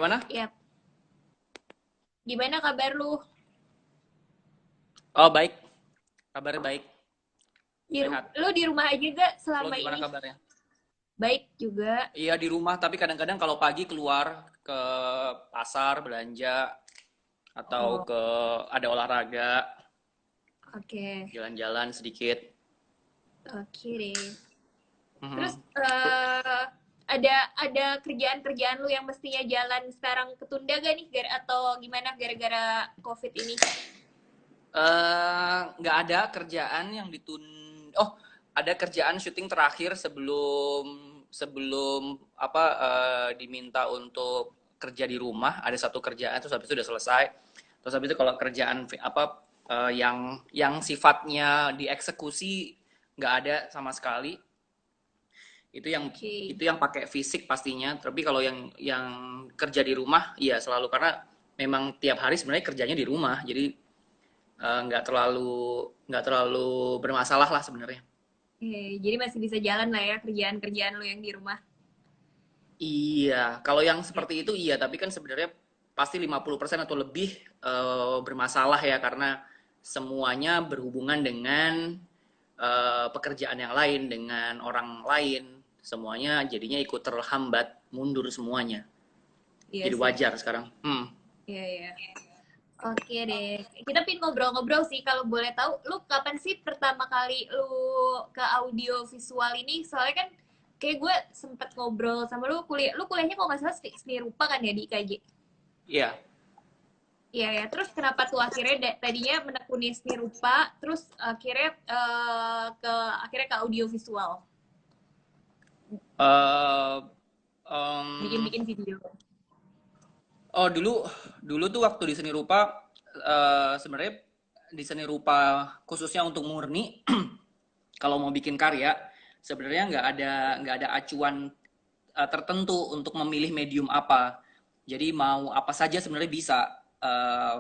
Gimana? Yap. Gimana kabar lu? Oh, baik. Kabarnya baik. Sehat. Lu di rumah aja gak Lo selama gimana ini? kabarnya? Baik juga. Iya, di rumah, tapi kadang-kadang kalau pagi keluar ke pasar belanja atau Oh, ke ada olahraga, oke. jalan-jalan sedikit. Oke deh. Terus Mhm. ada kerjaan-kerjaan lu yang mestinya jalan sekarang ketunda gak nih? Atau gimana gara-gara COVID ini? Nggak ada kerjaan yang Oh, ada kerjaan syuting terakhir sebelum sebelum diminta untuk kerja di rumah. Ada satu kerjaan terus habis itu udah selesai. Terus habis itu kalau kerjaan yang sifatnya dieksekusi nggak ada sama sekali. Itu yang Oke. itu yang pakai fisik pastinya. Tapi kalau yang kerja di rumah, iya selalu karena memang tiap hari sebenarnya kerjanya di rumah. Jadi nggak terlalu bermasalah lah sebenarnya. Jadi masih bisa jalan lah ya kerjaan-kerjaan lu yang di rumah. Iya, kalau yang seperti itu iya, tapi kan sebenarnya pasti 50% atau lebih bermasalah ya karena semuanya berhubungan dengan pekerjaan yang lain, dengan orang lain, semuanya jadinya ikut terhambat, mundur semuanya. Iya Jadi sih. wajar sekarang. Iya, iya. Oke deh, kita pin ngobrol-ngobrol sih. Kalau boleh tahu, lu kapan sih pertama kali lu ke audio visual ini? Soalnya kan kayak gue sempet ngobrol sama lu lu kuliahnya kalau nggak salah seni rupa kan ya di IKJ? Iya. Iya ya. Terus kenapa tuh akhirnya tadinya menekuni seni rupa, terus akhirnya ke audio visual, Eh, em, bikin-bikin video. Oh, dulu dulu tuh waktu di seni rupa sebenarnya di seni rupa khususnya untuk murni kalau mau bikin karya sebenarnya nggak ada acuan tertentu untuk memilih medium apa. Jadi mau apa saja sebenarnya bisa. Eh,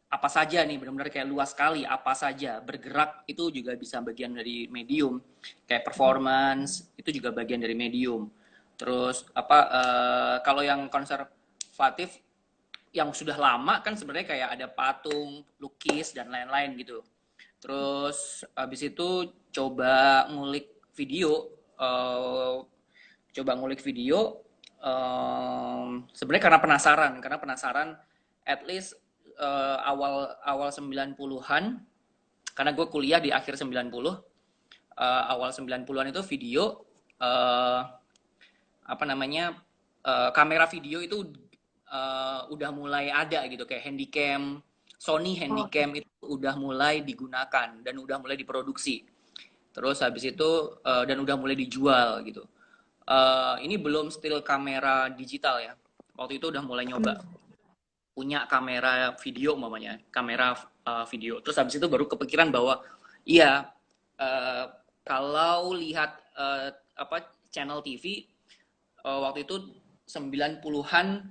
apa saja nih benar-benar kayak luas sekali apa saja bergerak itu juga bisa bagian dari medium kayak performance itu juga bagian dari medium terus kalau yang konservatif yang sudah lama kan sebenarnya kayak ada patung, lukis dan lain-lain gitu. Terus habis itu uh, coba ngulik video sebenarnya karena penasaran at least awal awal 90-an karena gue kuliah di akhir 90 awal 90-an itu video uh, apa namanya kamera video itu udah mulai ada gitu kayak handycam Sony Oh, handycam itu udah mulai digunakan dan udah mulai diproduksi terus habis itu dan udah mulai dijual gitu. Ini belum still kamera digital ya waktu itu udah mulai nyoba punya kamera video umpamanya kamera video terus habis itu baru kepikiran bahwa iya kalau lihat apa channel TV waktu itu 90-an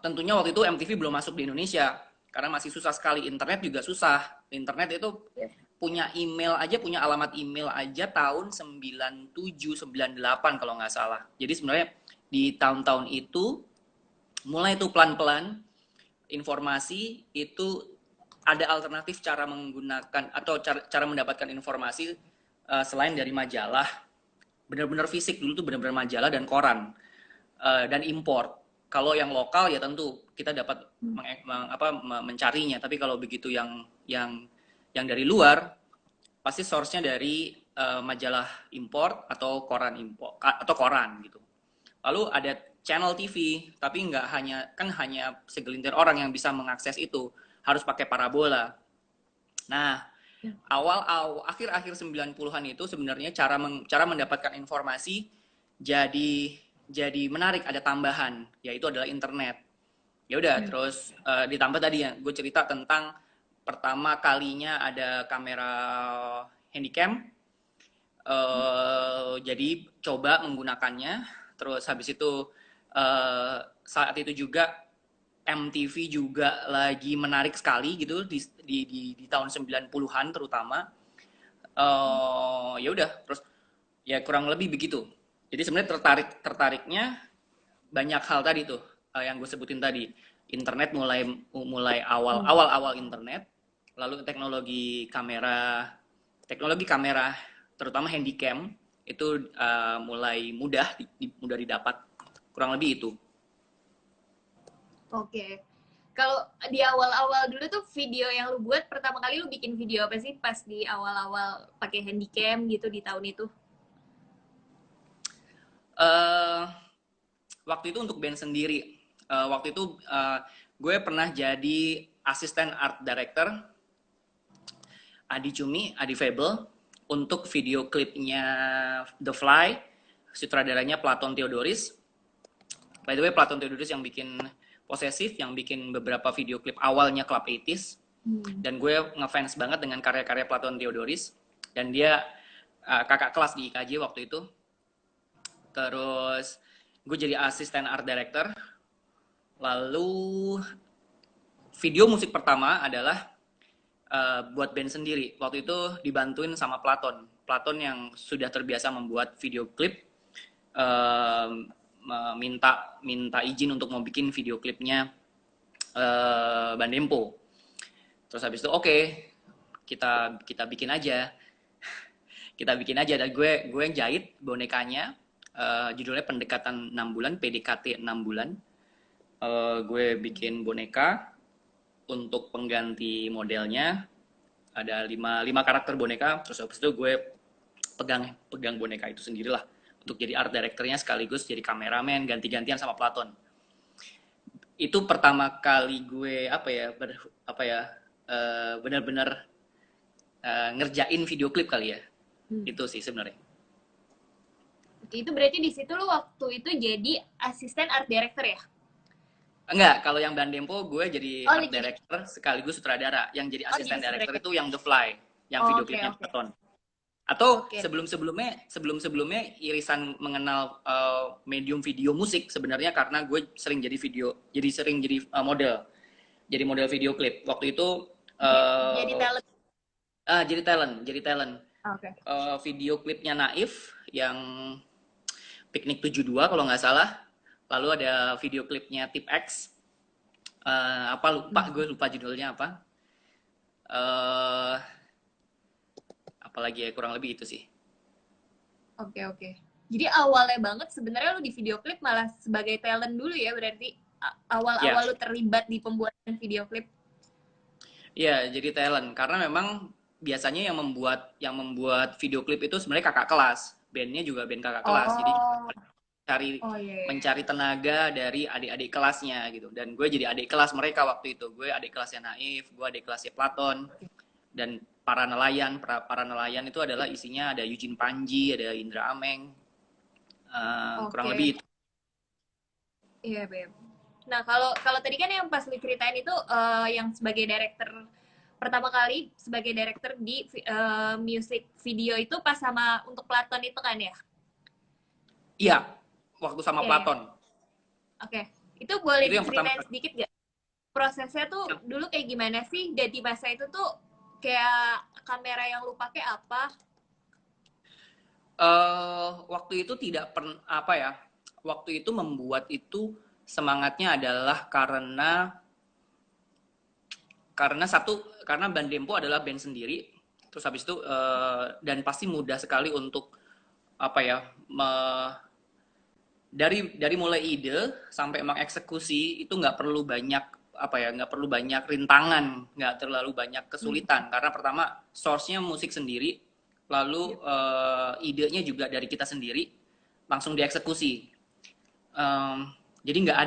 tentunya waktu itu MTV belum masuk di Indonesia karena masih susah sekali internet juga susah internet itu iya. punya email aja punya alamat email aja tahun 97 98 kalau nggak salah jadi sebenarnya di tahun-tahun itu mulai tuh pelan-pelan informasi itu ada alternatif cara menggunakan atau cara mendapatkan informasi selain dari majalah benar-benar fisik dulu tuh benar-benar majalah dan koran dan import. Kalau yang lokal ya tentu kita dapat mencarinya. Tapi kalau begitu yang dari luar pasti source-nya dari majalah import atau koran import atau koran gitu. Lalu ada channel TV, tapi nggak hanya segelintir orang yang bisa mengakses itu, harus pakai parabola. Nah, akhir-akhir 90-an itu sebenarnya cara mendapatkan informasi jadi jadi menarik ada tambahan yaitu adalah internet ya udah terus ditambah tadi ya gue cerita tentang pertama kalinya ada kamera handycam jadi coba menggunakannya terus habis itu saat itu juga MTV juga lagi menarik sekali gitu di tahun 90-an terutama ya udah terus ya kurang lebih begitu jadi sebenarnya tertariknya banyak hal tadi tuh yang gue sebutin tadi. Internet mulai mulai Hmm. awal internet, lalu teknologi kamera terutama handycam itu mulai mudah didapat, kurang lebih itu. Oke. Kalau di awal-awal dulu tuh video yang lu buat pertama kali lu bikin video apa sih pas di awal-awal pakai handycam gitu di tahun itu? eh Waktu itu untuk band sendiri. Waktu itu gue pernah jadi asisten art director Adi Cumi, Adi Fable, untuk video klipnya The Fly, sutradaranya Platon Theodoris. By the way, Platon Theodoris yang bikin Posesif, yang bikin beberapa video klip awalnya Club 80s. Dan gue ngefans banget dengan karya-karya Platon Theodoris. Dan dia kakak kelas di IKJ waktu itu. Terus gue jadi asisten art director. Lalu video musik pertama adalah buat band sendiri. Waktu itu dibantuin sama Platon. Platon yang sudah terbiasa membuat video klip, minta izin untuk mau bikin video klipnya Bandempo. Terus habis itu oke, kita bikin aja. Kita bikin aja, dan gue jahit bonekanya, judulnya Pendekatan 6 bulan, PDKT 6 bulan. Gue bikin boneka untuk pengganti modelnya, ada 5 karakter boneka. Terus habis itu gue pegang boneka itu sendirilah untuk jadi art directornya sekaligus jadi kameramen, ganti-gantian sama Platon. Itu pertama kali gue benar-benar ngerjain video klip kali ya. Itu sih sebenarnya. Itu berarti di situ lu waktu itu jadi asisten art director ya? Enggak, kalau yang Bandempo gue jadi art director sekaligus sutradara. Yang jadi asisten director itu yang The Fly, yang video klipnya Platon. Atau sebelum-sebelumnya irisan mengenal medium video musik sebenarnya karena gue sering jadi model. Jadi model video klip. Waktu itu jadi talent. Jadi talent. Video klipnya Naif yang Piknik 72 kalau nggak salah. Lalu ada video klipnya Tip X. Gue lupa judulnya apa. Apalagi ya, kurang lebih itu sih. Oke. Jadi awalnya banget sebenarnya lu di video klip malah sebagai talent dulu ya, berarti awal-awal lu terlibat di pembuatan video klip. Iya, jadi talent karena memang biasanya yang membuat video klip itu sebenarnya kakak kelas. Bandnya juga band kakak kelas. Jadi mencari tenaga dari adik-adik kelasnya gitu. Dan gue jadi adik kelas mereka waktu itu. Gue adik kelasnya Naif, gue adik kelasnya Platon. Dan para nelayan itu adalah isinya ada Eugene Panji, ada Indra Ameng, kurang lebih itu. Iya, Beb. Nah, kalau tadi kan yang pas lu ceritain itu yang sebagai director pertama kali sebagai director di music video itu pas sama untuk Platon itu kan ya? Iya, waktu sama Platon. Oke. Itu boleh diceritain sedikit gak? Prosesnya tuh dulu kayak gimana sih? Dan di masa itu tuh kayak kamera yang lu pakai apa? Waktu itu waktu itu membuat itu semangatnya adalah karena Bandempo adalah band sendiri. Terus habis itu dan pasti mudah sekali untuk dari mulai ide sampai emang eksekusi itu nggak perlu banyak rintangan, nggak terlalu banyak kesulitan karena pertama source-nya musik sendiri, lalu idenya juga dari kita sendiri, langsung dieksekusi. Jadi nggak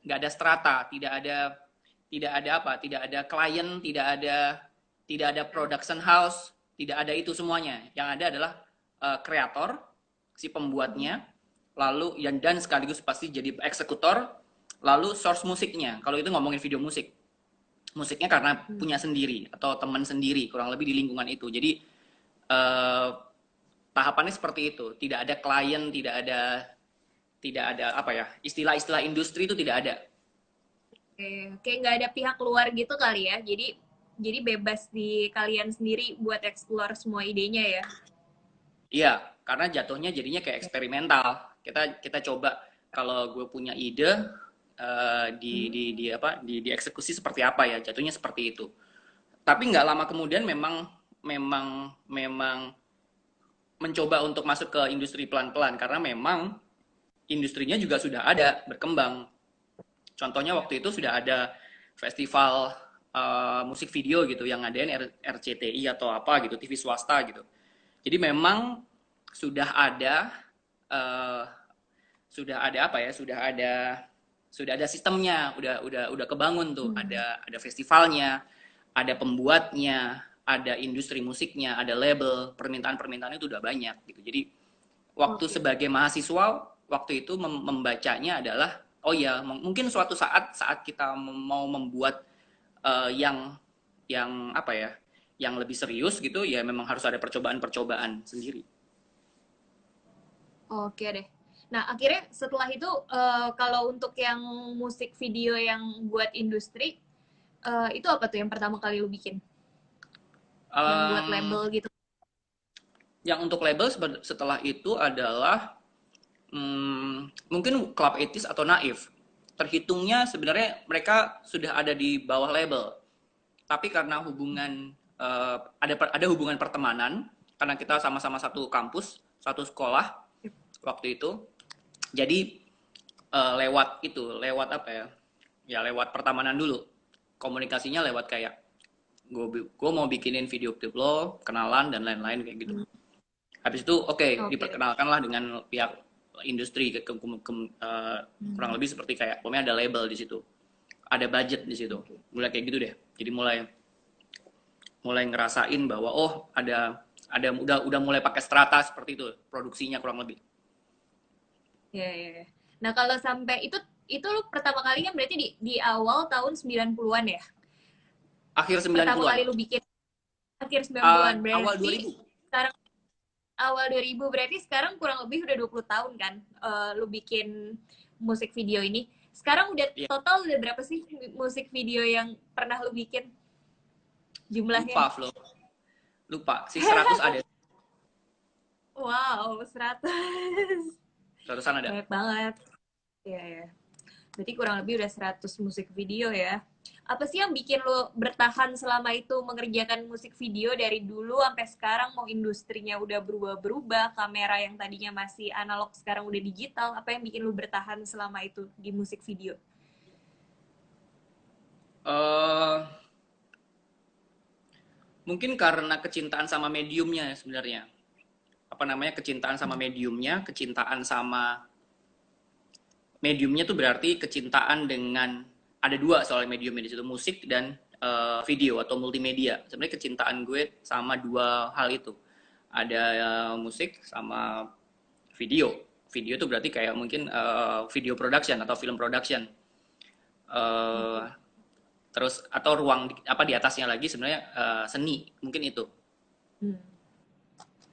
ada strata, tidak ada klien, tidak ada production house, tidak ada itu semuanya. Yang ada adalah kreator, si pembuatnya, lalu dan sekaligus pasti jadi eksekutor, lalu source musiknya. Kalau itu ngomongin video musiknya karena punya sendiri atau teman sendiri, kurang lebih di lingkungan itu. Jadi tahapannya seperti itu. Tidak ada klien, tidak ada istilah-istilah industri itu tidak ada. Kayak nggak ada pihak luar gitu kali ya. Jadi bebas di kalian sendiri buat explore semua idenya ya. Iya, karena jatuhnya jadinya kayak eksperimental. Kita coba kalau gue punya ide dieksekusi seperti apa ya, jatuhnya seperti itu. Tapi nggak lama kemudian memang mencoba untuk masuk ke industri pelan-pelan karena memang industrinya juga sudah ada berkembang. Contohnya waktu itu sudah ada festival musik video gitu yang ngadain RCTI atau apa gitu, TV swasta gitu. Jadi memang sudah ada uh, apa ya, sudah ada sistemnya, udah kebangun tuh, ada festivalnya, ada pembuatnya, ada industri musiknya, ada label, permintaan itu udah banyak gitu. Jadi waktu sebagai mahasiswa waktu itu membacanya adalah oh ya mungkin suatu saat kita mau membuat yang apa ya, yang lebih serius gitu ya, memang harus ada percobaan sendiri. Oke deh. Nah, akhirnya setelah itu kalau untuk yang musik video yang buat industri, itu apa tuh yang pertama kali lu bikin? Yang buat label gitu. Yang untuk label setelah itu adalah mungkin Club Etis atau Naif. Terhitungnya sebenarnya mereka sudah ada di bawah label. Tapi karena hubungan ada hubungan pertemanan, karena kita sama-sama satu kampus, satu sekolah waktu itu. Jadi lewat apa ya? Ya lewat pertemanan dulu. Komunikasinya lewat kayak gue mau bikinin video klip lo, kenalan dan lain-lain kayak gitu. Habis itu diperkenalkanlah dengan pihak industri kurang lebih seperti kayak pokoknya ada label di situ, ada budget di situ, mulai kayak gitu deh. Jadi mulai ngerasain bahwa oh ada udah mulai pakai strata seperti itu produksinya kurang lebih. Ya. Nah, kalau sampai itu lu pertama kali kan berarti di awal tahun 90-an ya? Akhir 90-an. Pertama kali lu bikin akhir 90-an berarti awal 2000. Sekarang awal 2000 berarti sekarang kurang lebih udah 20 tahun kan lu bikin musik video ini. Sekarang udah total udah berapa sih musik video yang pernah lu bikin? Jumlahnya? Lupa sih, 100 ada. Wow, 100. 100-an ada. Banyak banget. Iya. Berarti kurang lebih udah 100 musik video ya. Apa sih yang bikin lo bertahan selama itu mengerjakan musik video dari dulu sampai sekarang, mau industrinya udah berubah-berubah, kamera yang tadinya masih analog sekarang udah digital, apa yang bikin lo bertahan selama itu di musik video? Mungkin karena kecintaan sama mediumnya sebenarnya. Apa namanya, kecintaan sama mediumnya, kecintaan sama mediumnya tuh berarti kecintaan dengan ada dua soal mediumnya di situ, musik dan video atau multimedia. Sebenarnya kecintaan gue sama dua hal itu. Ada musik sama video. Video itu berarti kayak mungkin video production atau film production. Terus atau ruang apa di atasnya lagi sebenarnya seni, mungkin itu.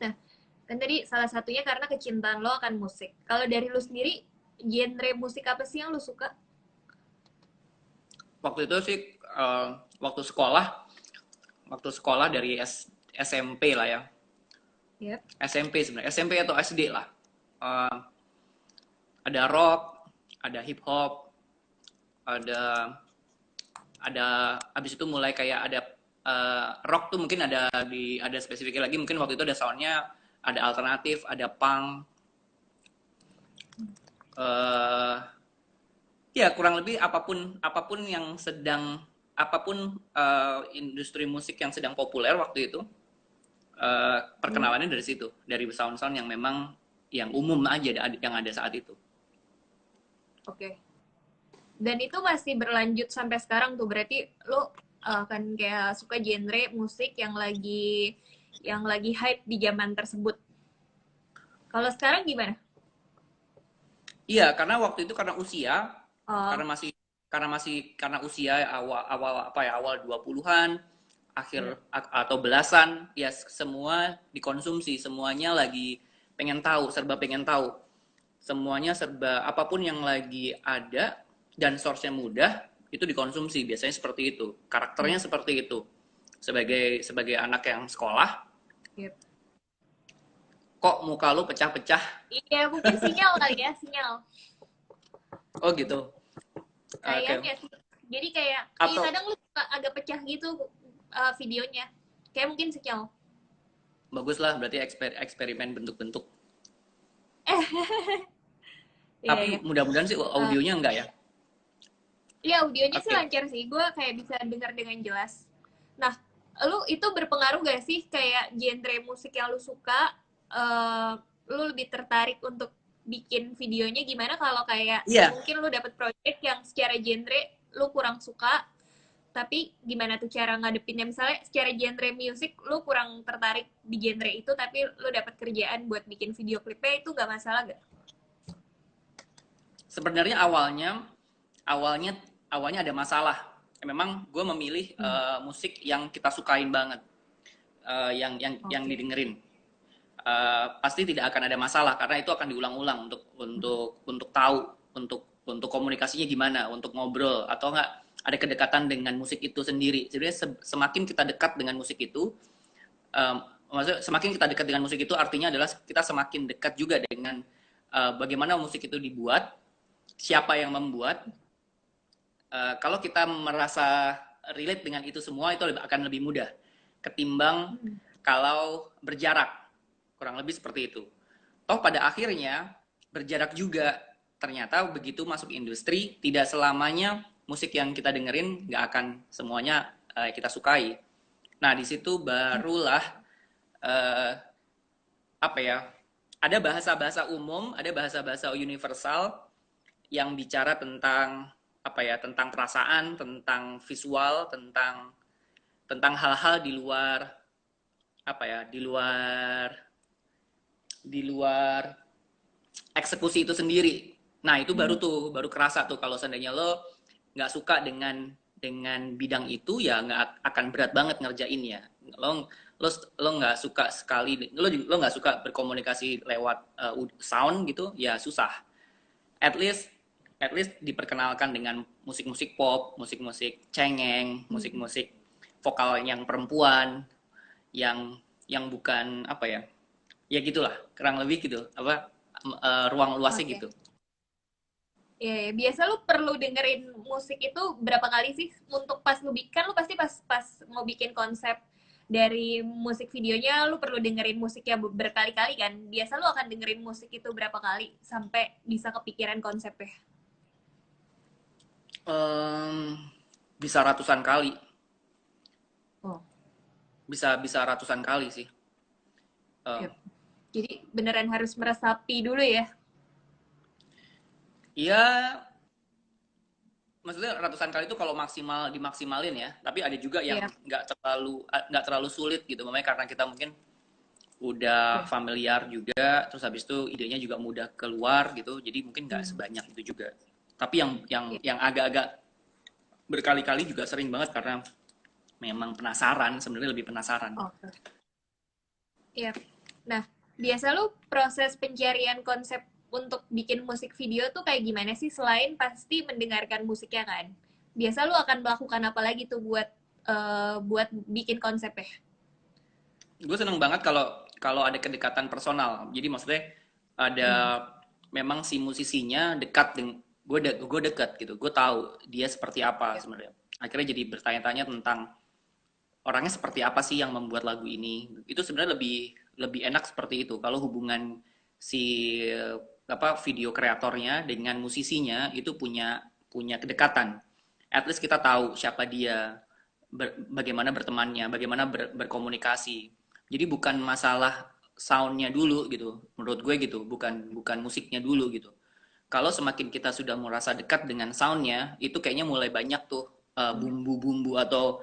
Nah, kan tadi salah satunya karena kecintaan lo akan musik. Kalau dari lo sendiri, genre musik apa sih yang lo suka? Waktu itu sih waktu sekolah dari SMP lah ya. Yep. SMP sebenarnya, SMP atau SD lah. Ada rock, ada hip hop, ada abis itu mulai kayak ada rock tuh mungkin ada spesifiknya lagi, mungkin waktu itu ada soundnya, ada alternatif, ada punk, ya kurang lebih apapun yang sedang industri musik yang sedang populer waktu itu, perkenalannya dari situ, dari sound-sound yang memang yang umum aja yang ada saat itu. Oke. Dan itu masih berlanjut sampai sekarang tuh, berarti lo kan kayak suka genre musik yang lagi hype di zaman tersebut. Kalau sekarang gimana? Iya, karena waktu itu karena usia, karena usia awal 20-an, akhir atau belasan, ya semua dikonsumsi, semuanya lagi serba pengen tahu. Semuanya serba apapun yang lagi ada dan source-nya mudah, itu dikonsumsi, biasanya seperti itu. Karakternya seperti itu. Sebagai anak yang sekolah, kok muka lu pecah-pecah? Iya, mungkin sinyal kali ya, sinyal. Oh gitu. Oke. Kayaknya sih. Jadi kayak, iya Atau kadang lu suka agak pecah gitu videonya. Kayak mungkin sinyal. bagus lah, berarti eksperimen bentuk-bentuk. Iya, Tapi iya. mudah-mudahan sih Eh, audionya enggak ya. Iya, audionya sih Oke. lancar sih. Gue kayak bisa dengar dengan jelas. Nah, lu itu berpengaruh gak sih kayak genre musik yang lu suka, eh lu lebih tertarik untuk bikin videonya gimana kalau kayak Iya, mungkin lu dapet project yang secara genre lu kurang suka, tapi gimana tuh cara ngadepinnya? Misalnya secara genre musik lu kurang tertarik di genre itu, tapi lu dapet kerjaan buat bikin video klipnya, itu gak masalah gak? sebenarnya awalnya awalnya ada masalah. Memang gue memilih Hmm, musik yang kita sukain banget, yang oke. didengerin. Pasti tidak akan ada masalah karena itu akan diulang-ulang untuk tahu, untuk komunikasinya gimana, untuk ngobrol atau enggak ada kedekatan dengan musik itu sendiri. Sebenarnya semakin kita dekat dengan musik itu, um, maksudnya semakin kita dekat dengan musik itu artinya adalah kita semakin dekat juga dengan bagaimana musik itu dibuat, siapa yang membuat. Kalau kita merasa relate dengan itu semua, itu akan lebih mudah ketimbang Hmm, kalau berjarak, kurang lebih seperti itu. Toh pada akhirnya berjarak juga, ternyata begitu masuk industri tidak selamanya musik yang kita dengerin nggak akan semuanya kita sukai. Nah di situ barulah uh, apa ya, ada bahasa-bahasa umum, ada bahasa-bahasa universal yang bicara tentang apa ya, tentang perasaan, tentang visual, tentang hal-hal di luar apa ya, di luar eksekusi itu sendiri. Nah itu hmm, baru kerasa tuh kalau seandainya lo nggak suka dengan bidang itu, ya nggak akan berat banget ngerjainnya. Lo nggak suka sekali, lo nggak suka berkomunikasi lewat sound gitu, ya susah. At least at least diperkenalkan dengan musik-musik pop, musik-musik cengeng, hmm. musik-musik vokal yang perempuan, yang bukan apa ya, ya gitulah kurang lebih gitu, apa ruang luasnya Oke. gitu. Ya, ya. Biasa lu perlu dengerin musik itu berapa kali sih untuk pas lu bikin? Kan lu pasti pas pas mau bikin konsep dari musik videonya lu perlu dengerin musiknya berkali-kali kan? Biasa lu akan dengerin musik itu berapa kali sampai bisa kepikiran konsepnya? Em, Bisa ratusan kali, Oh, bisa bisa ratusan kali sih. iya. Em, Jadi beneran harus meresapi dulu ya? Iya, maksudnya ratusan kali itu kalau maksimal dimaksimalin ya, tapi ada juga yang Iya, nggak terlalu sulit gitu, makanya karena kita mungkin udah oke. familiar juga, terus habis itu idenya juga mudah keluar gitu, jadi mungkin nggak Hmm. sebanyak itu juga. Tapi yang yang Iya, yang agak-agak berkali-kali juga sering banget karena memang penasaran, sebenarnya lebih penasaran. oke. Iya. Nah, biasa lu proses pencarian konsep untuk bikin musik video tuh kayak gimana sih selain pasti mendengarkan musiknya kan? Biasa lu akan melakukan apa lagi tuh buat bikin konsepnya? Gue seneng banget kalau kalau ada kedekatan personal. Jadi maksudnya ada, Hmm. memang si musisinya dekat dengan gue dekat gitu. Gue tahu dia seperti apa Ya. sebenarnya. Akhirnya jadi bertanya-tanya tentang orangnya seperti apa sih yang membuat lagu ini. Itu sebenarnya lebih lebih enak seperti itu. Kalau hubungan si apa video kreatornya dengan musisinya itu punya punya kedekatan. At least kita tahu siapa dia, bagaimana bertemannya, bagaimana berkomunikasi. Jadi bukan masalah soundnya dulu gitu, menurut gue gitu, bukan bukan musiknya dulu gitu. Kalau semakin kita sudah merasa dekat dengan soundnya, itu kayaknya mulai banyak tuh bumbu-bumbu atau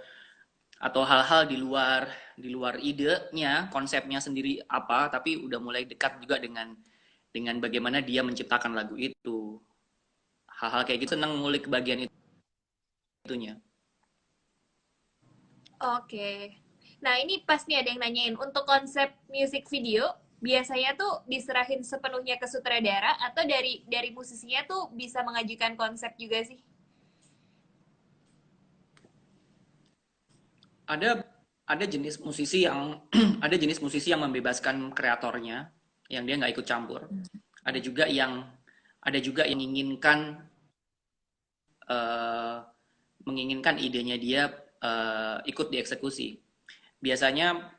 hal-hal di luar idenya, konsepnya sendiri apa, tapi udah mulai dekat juga dengan bagaimana dia menciptakan lagu itu. Hal-hal kayak gitu seneng ngulik bagian itunya. Oke. Nah, ini pas nih ada yang nanyain, untuk konsep music video, biasanya tuh diserahin sepenuhnya ke sutradara atau dari musisinya tuh bisa mengajukan konsep juga sih? Ada jenis musisi yang ada jenis musisi yang membebaskan kreatornya, yang dia nggak ikut campur. Ada juga yang ada juga yang menginginkan uh, menginginkan idenya dia ikut dieksekusi. Biasanya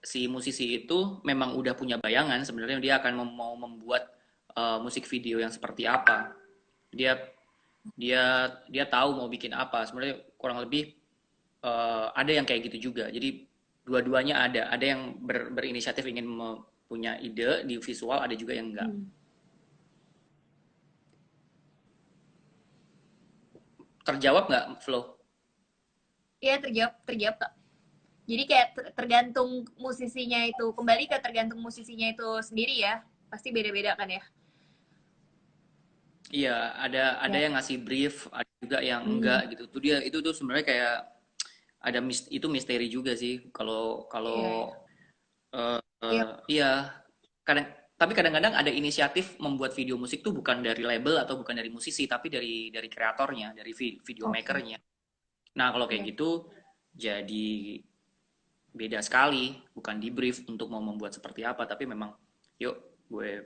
si musisi itu memang udah punya bayangan sebenarnya dia akan mau membuat musik video yang seperti apa. Dia dia tahu mau bikin apa. Sebenarnya kurang lebih ada yang kayak gitu juga. Jadi dua-duanya ada yang berinisiatif ingin punya ide di visual, ada juga yang enggak. Terjawab nggak, Flo? Iya, terjawab Kak. Jadi kayak tergantung musisinya itu, kembali ke tergantung musisinya itu sendiri ya. Pasti beda-beda kan ya. Iya, ada Ya. yang ngasih brief, ada juga yang enggak gitu. Itu tuh sebenarnya kayak itu misteri juga sih. Kalau kalau Iya. Iya. iya, kadang tapi kadang-kadang ada inisiatif membuat video musik tuh bukan dari label atau bukan dari musisi, tapi dari kreatornya, dari video Oke. makernya. Nah, kalau kayak Iya. gitu jadi beda sekali, bukan di brief untuk mau membuat seperti apa, tapi memang yuk gue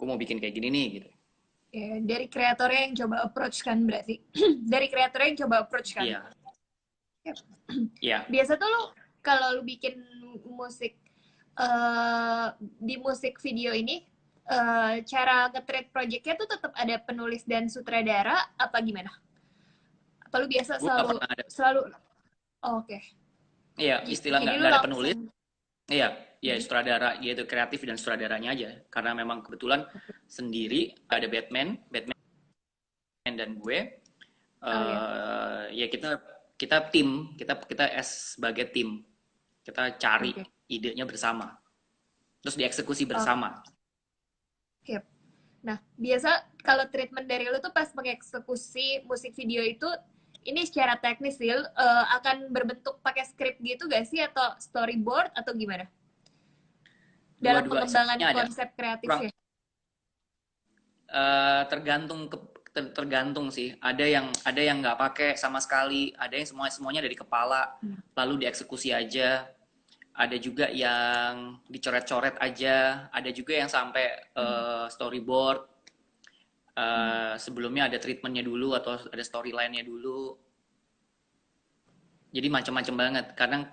mau bikin kayak gini nih gitu. Ya, dari kreatornya yang coba approach kan berarti. Dari kreatornya yang coba approach kan. Iya, Yep. iya. Biasa tuh lo kalau lo bikin musik di musik video ini cara nge-treat projectnya tuh tetap ada penulis dan sutradara apa gimana? Apa lu biasa Gue nggak selalu pernah ada. selalu oh, oke. Iya, istilah Jadi lu nggak ada penulis. langsung Iya, ya sutradara, yaitu kreatif dan sutradaranya aja. Karena memang kebetulan sendiri ada Batman dan gue. oke. Ya kita kita tim, kita sebagai tim, kita cari Oke. idenya bersama, terus dieksekusi Oke. bersama. Nah, biasa kalau treatment dari lu tuh pas mengeksekusi musik video itu ini secara teknis sih akan berbentuk pakai script gitu gak sih atau storyboard atau gimana? Dalam Dua-dua pengembangan esensinya ada. konsep Kurang kreatifnya. tergantung sih. Ada yang nggak pakai sama sekali, ada yang semuanya dari kepala, lalu dieksekusi aja. Ada juga yang dicoret-coret aja, ada juga yang sampai storyboard. Sebelumnya ada treatmentnya dulu atau ada storyline-nya dulu. Jadi macam-macam banget.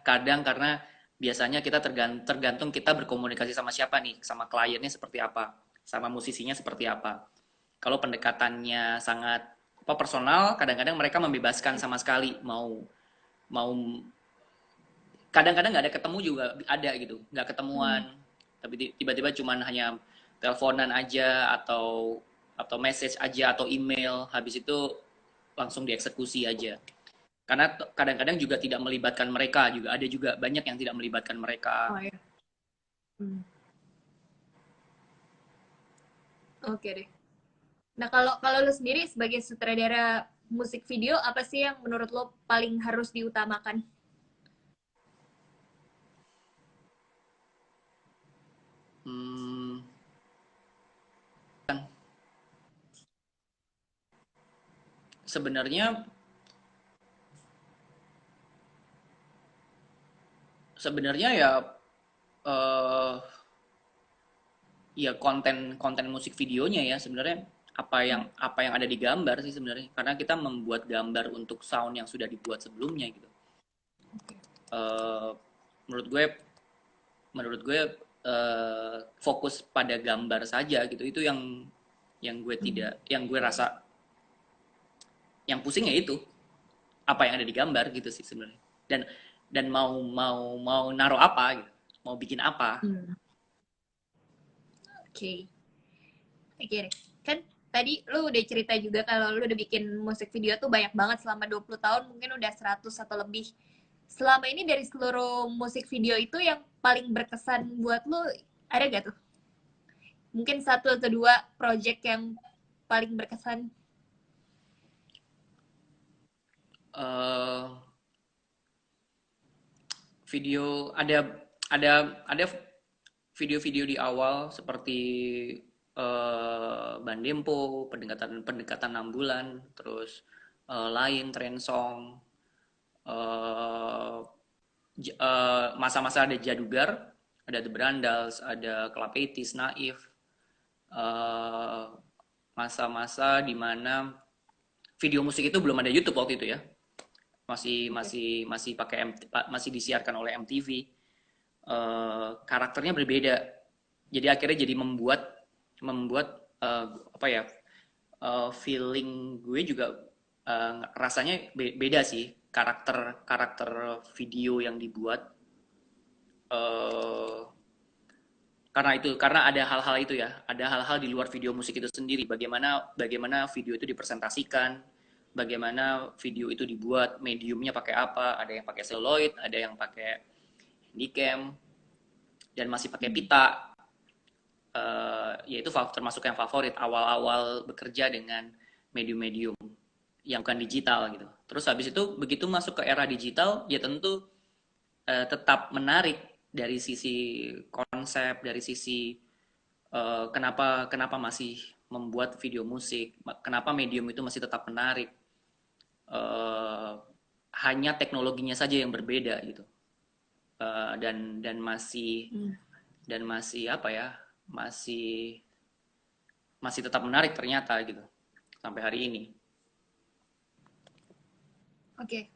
Kadang karena biasanya kita tergantung kita berkomunikasi sama siapa nih, sama kliennya seperti apa, sama musisinya seperti apa. Kalau pendekatannya sangat personal, kadang-kadang mereka membebaskan sama sekali mau mau kadang-kadang nggak ada ketemu juga ada gitu, nggak ketemuan, tapi tiba-tiba cuman hanya teleponan aja atau message aja atau email, habis itu langsung dieksekusi aja. Karena kadang-kadang juga tidak melibatkan mereka, juga ada juga banyak yang tidak melibatkan Oh mereka. ya. Oke deh. Nah, kalau kalau lu sendiri sebagai sutradara musik video apa sih yang menurut lo paling harus diutamakan? Hmm, sebenarnya sebenarnya ya eh, ya konten konten musik videonya ya sebenarnya apa yang ada di gambar sih sebenarnya, karena kita membuat gambar untuk sound yang sudah dibuat sebelumnya gitu. Eh, menurut gue menurut gue fokus pada gambar saja gitu, itu yang gue rasa yang pusing ya itu apa yang ada di gambar gitu sih sebenarnya, dan mau naruh apa gitu, mau bikin apa. Oke. Oke deh. Kan tadi lu udah cerita juga kalau lu udah bikin musik video tuh banyak banget selama 20 tahun, mungkin udah 100 atau lebih. Selama ini dari seluruh musik video itu yang paling berkesan buat lu ada gak tuh? Mungkin satu atau dua project yang paling berkesan. eh Video ada video-video di awal seperti Bandempo, pendekatan pendekatan 6 bulan, terus lain trend song, eh, masa-masa ada Jadugar, ada The Brandals, ada Klapetis, Naif, eh, masa-masa di mana video musik itu belum ada YouTube waktu itu ya. Masih Oke. masih masih pakai masih disiarkan oleh MTV. Karakternya berbeda. Jadi akhirnya jadi membuat membuat apa ya, feeling gue juga rasanya beda sih, karakter karakter video yang dibuat, eh, karena ada hal-hal itu ya, ada hal-hal di luar video musik itu sendiri, bagaimana bagaimana video itu dipresentasikan, bagaimana video itu dibuat, mediumnya pakai apa, ada yang pakai celluloid, ada yang pakai handycam, dan masih pakai Hmm. pita. Yaitu termasuk yang favorit awal-awal bekerja dengan medium-medium yang bukan digital gitu. Terus habis itu begitu masuk ke era digital, ya tentu tetap menarik dari sisi konsep, dari sisi kenapa kenapa masih membuat video musik, kenapa medium itu masih tetap menarik. Eh, Hanya teknologinya saja yang berbeda gitu. Dan masih Hmm. apa ya, masih masih tetap menarik ternyata gitu sampai hari ini. Oke.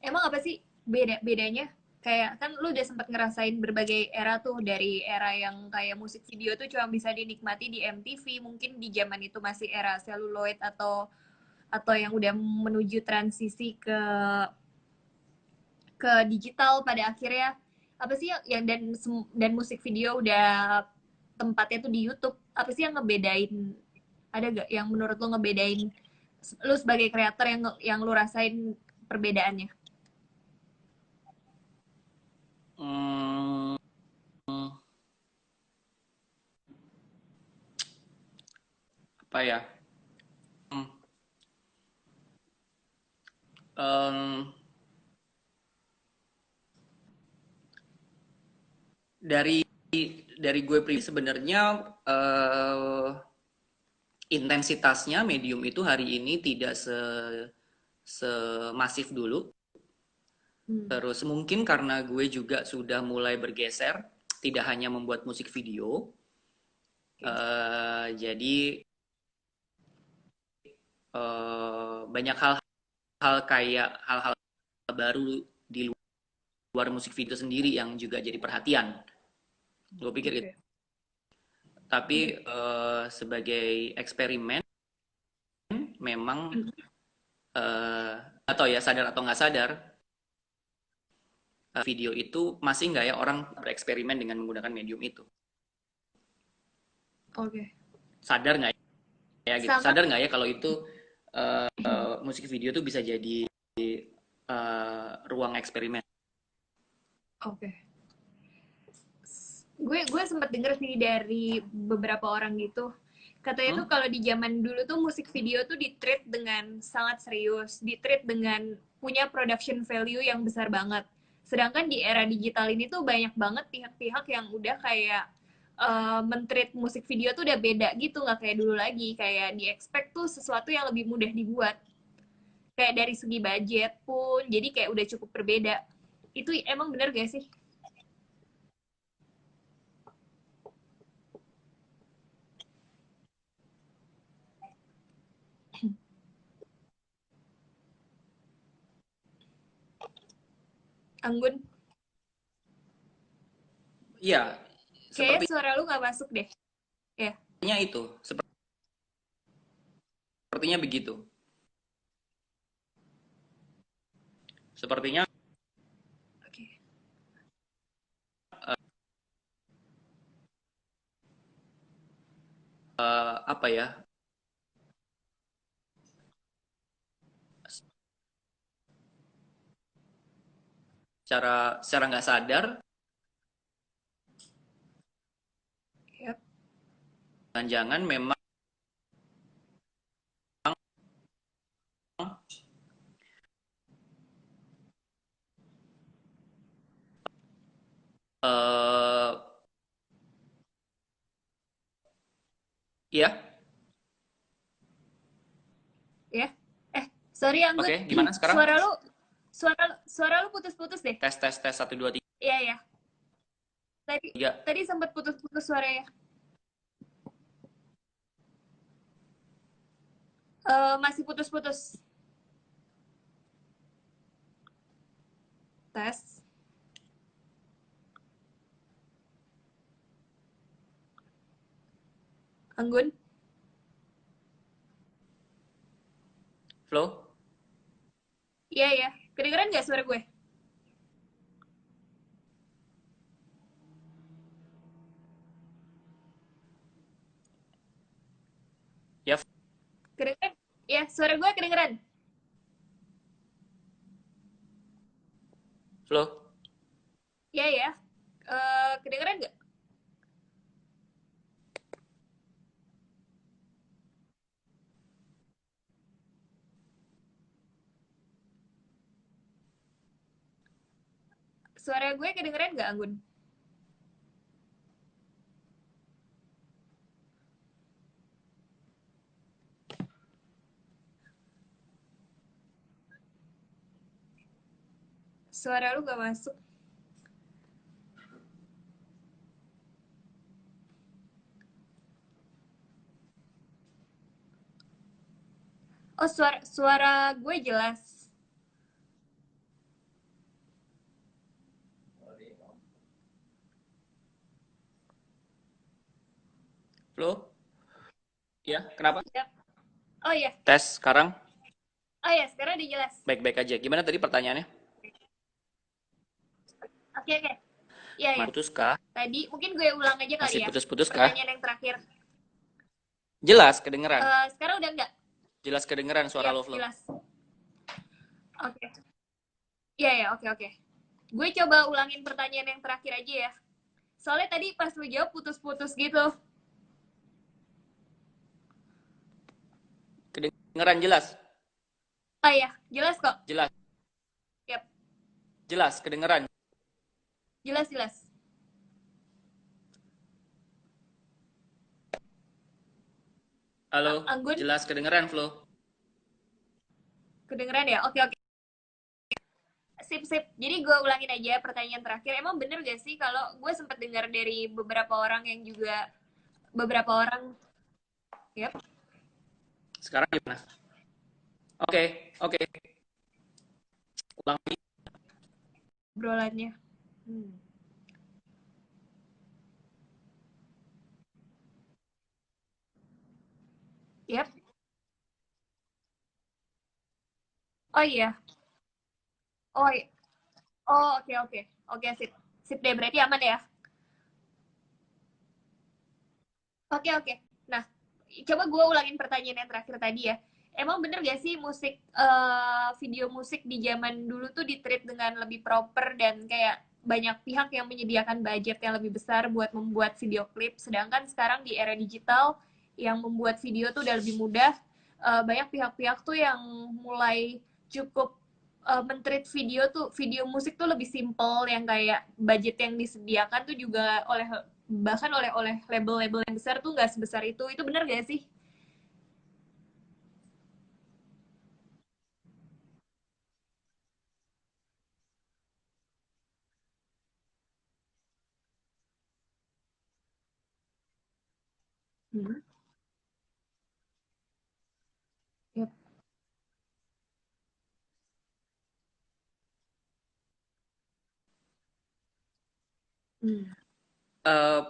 Emang apa sih bedanya? Kayak kan lu udah sempat ngerasain berbagai era tuh, dari era yang kayak musik video tuh cuma bisa dinikmati di MTV, mungkin di zaman itu masih era celluloid, atau yang udah menuju transisi ke digital pada akhirnya. Apa sih yang dan musik video udah tempatnya tuh di YouTube. Apa sih yang ngebedain? Ada gak yang menurut lu ngebedain lu sebagai kreator yang lu rasain perbedaannya? Hmm, Apa ya? Hmm, em, dari gue pribadi sebenarnya, intensitasnya medium itu hari ini tidak semasif dulu. Hmm. Terus mungkin karena gue juga sudah mulai bergeser, tidak hanya membuat musik video, Oke. jadi banyak hal-hal kayak hal-hal baru di luar musik video sendiri yang juga jadi perhatian. Gue pikir itu. Oke. Tapi Oke. sebagai eksperimen, memang atau ya sadar atau nggak sadar, video itu masih nggak ya orang bereksperimen dengan menggunakan medium itu. Oke. Sadar nggak ya gitu? Sama. Sadar nggak ya kalau itu musik video tuh bisa jadi ruang eksperimen. Oke. Gue sempat denger sih dari beberapa orang gitu. Katanya tuh Hmm? kalau di zaman dulu tuh musik video tuh di-treat dengan sangat serius, di-treat dengan punya production value yang besar banget. Sedangkan di era digital ini tuh banyak banget pihak-pihak yang udah kayak men-treat musik video tuh udah beda gitu, nggak kayak dulu lagi. Kayak di-expect tuh sesuatu yang lebih mudah dibuat. Kayak dari segi budget pun, jadi kayak udah cukup berbeda. Itu emang bener gak sih? Anggun? Iya, Kayaknya sepertinya suara lu nggak masuk deh. Ya. itu, sepertinya begitu. Sepertinya Oke. apa ya? Secara nggak sadar, Yap. jangan-jangan memang eh ya, Ya. Sorry Anggun. oke, gimana sekarang? Suara lu putus-putus deh. Tes tes tes satu dua Iya, ya. Tadi tiga. tadi sempat putus-putus suaranya. Masih putus-putus. Tes. Anggun? Flo? Iya, iya. Kedengeran nggak suara gue? Ya, Kedengeran? Iya, suara gue kedengeran. Flo? Iya, ya. Kedengeran nggak? Suara gue kedengeran nggak, Anggun? Suara lu nggak masuk. Oh, suara gue jelas. Flo? Ya, kenapa? Siap. Oh iya, Tes sekarang oh iya, sekarang udah jelas. baik-baik aja. Gimana tadi pertanyaannya? Oke, oke. Iya, iya. Masih putus kah? Tadi mungkin gue ulang aja Masih kali ya. putus-putus kah? Pertanyaan yang terakhir. Jelas kedengeran. Sekarang udah enggak? Jelas kedengeran suara Siap, lo, Flo. jelas. Oke. Iya, ya, oke, oke. Gue coba ulangin pertanyaan yang terakhir aja ya. Soalnya tadi pas lu jawab putus-putus gitu. Kedengeran jelas. Oh iya, jelas kok. Jelas. Yap, Jelas kedengeran. jelas, jelas. Halo, Anggun, jelas kedengeran, Flo. kedengeran ya? Oke, oke. Sip, sip. Jadi gue ulangin aja pertanyaan terakhir. Emang bener gak sih kalau gue sempat dengar dari beberapa orang yang juga beberapa orang, yep, Sekarang gimana? Oke, oke. Ulang lagi. obrolannya. Hmm. Yep. Oh iya. Oh, iya. Oh, oke, oke. Oke, sip. Sip deh, berarti aman ya. Oke, oke. Nah, coba gue ulangin pertanyaan yang terakhir tadi ya. Emang bener gak sih musik, video musik di zaman dulu tuh ditreat dengan lebih proper dan kayak banyak pihak yang menyediakan budget yang lebih besar buat membuat video klip, sedangkan sekarang di era digital yang membuat video tuh udah lebih mudah, banyak pihak-pihak tuh yang mulai cukup mentreat video musik tuh lebih simple yang kayak budget yang disediakan tuh juga bahkan oleh label-label yang besar tuh nggak sebesar itu benar gak sih? Hmm. Yep. Hmm.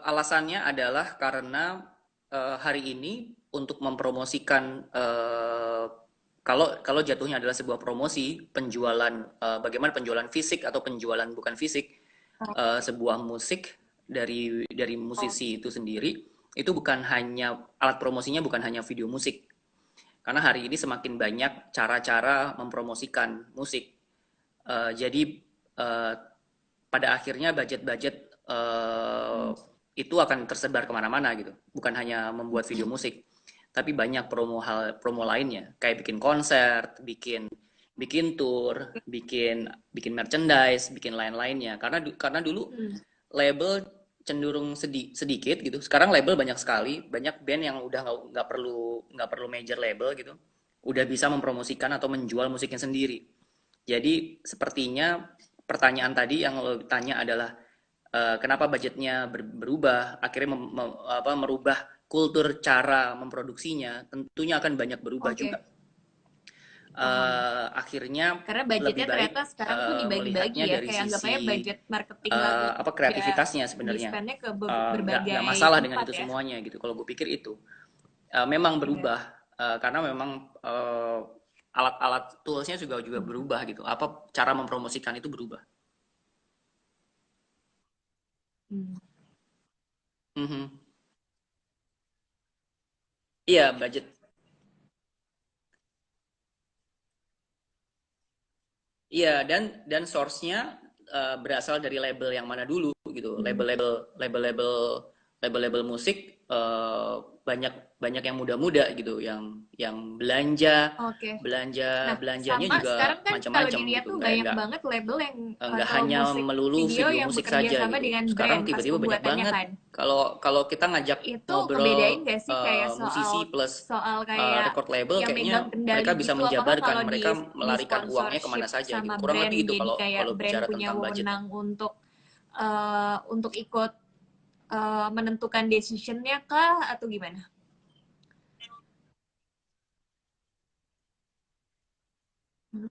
Alasannya adalah karena hari ini untuk mempromosikan kalau kalau jatuhnya adalah sebuah promosi penjualan bagaimana penjualan fisik atau penjualan bukan fisik sebuah musik dari Oh. musisi itu sendiri itu bukan hanya alat promosinya bukan hanya video musik karena hari ini semakin banyak cara-cara mempromosikan musik. Jadi uh, pada akhirnya budget-budget Hmm. itu akan tersebar kemana-mana gitu. Bukan hanya membuat video musik, tapi banyak promo lainnya, kayak bikin konser, bikin bikin tour, bikin bikin merchandise, bikin lain-lainnya. Karena dulu Hmm. label cenderung sedikit gitu. Sekarang label banyak sekali, banyak band yang udah nggak perlu major label gitu, udah bisa mempromosikan atau menjual musiknya sendiri. Jadi sepertinya pertanyaan tadi yang lo tanya adalah kenapa budgetnya berubah, akhirnya merubah kultur cara memproduksinya tentunya akan banyak berubah Oke, juga. paham. Akhirnya Karena lebih budgetnya baik ternyata sekarang tuh dibagi-bagi melihatnya ya, dari kayak anggapannya sisi budget marketing lagu tuh apa udah kreativitasnya sebenarnya. di-spend-nya ke Nggak berbagai masalah dengan tempat itu ya. semuanya gitu. Kalau gue pikir itu memang Oke. berubah karena memang alat-alat toolsnya juga berubah gitu. Apa cara mempromosikan itu berubah. Hmm. Mhm. Iya, budget. Iya, dan source-nya berasal dari label yang mana dulu gitu. Hmm. Label-label musik banyak banyak yang muda-muda gitu, yang belanja Oke. belanja Nah, belanjanya sama sekarang juga kan kalau macam-macam dilihat gitu. tuh Nggak banyak nggak banget label yang nggak atau hanya musik melulu video video yang musik bekerja saja sama gitu. dengan Sekarang brand pas tiba-tiba banyak pembuatannya banget. kan. Kalau kalau kita ngajak Itu ngobrol ngebedain gak sih kayak musisi soal plus soal kayak record label, yang kayaknya megang kendali mereka bisa gitu, apakah menjabarkan, kalau mereka di melarikan uangnya kemana sponsorship saja gitu. sama Kurang brand, lebih itu jadi kalau kayak kalau brand bicara punya tentang budget ya. wewenang untuk ikut menentukan decisionnya kah atau gimana? Hmm.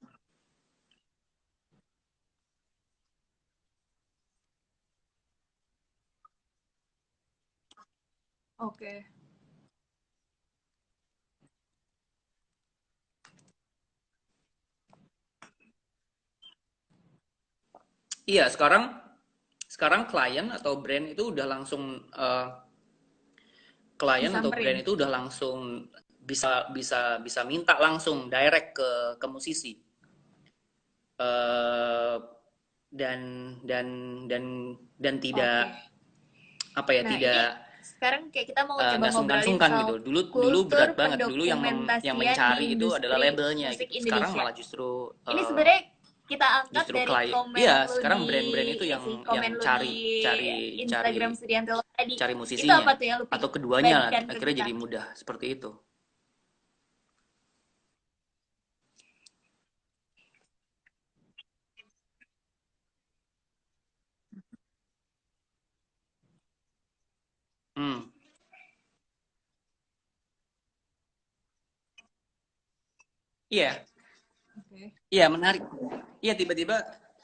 Oke. Iya, sekarang klien atau brand itu udah langsung klien atau brand Disamperin. itu udah langsung bisa bisa bisa minta langsung direct ke musisi. Eh, dan dan dan dan tidak Oke. apa ya, Nah, ini tidak sekarang kayak kita mau coba nggak ngobrolin sungkan-sungkan soal gitu. Dulu dulu kultur berat banget. Dulu yang pendokumentasian di mencari itu adalah industri labelnya musik gitu. Sekarang Indonesia. malah Ini sebenarnya kita angkat justru dari klien. komen Iya, lu sekarang di brand-brand itu ini yang sih, yang komen lu di cari cari cari Instagram Sudianto lo tadi. cari Itu musisinya apa tuh yang lu atau keduanya lah, bagikan ke akhirnya kita? jadi mudah seperti itu. Hmm. Iya, Oke. iya menarik. Iya, tiba-tiba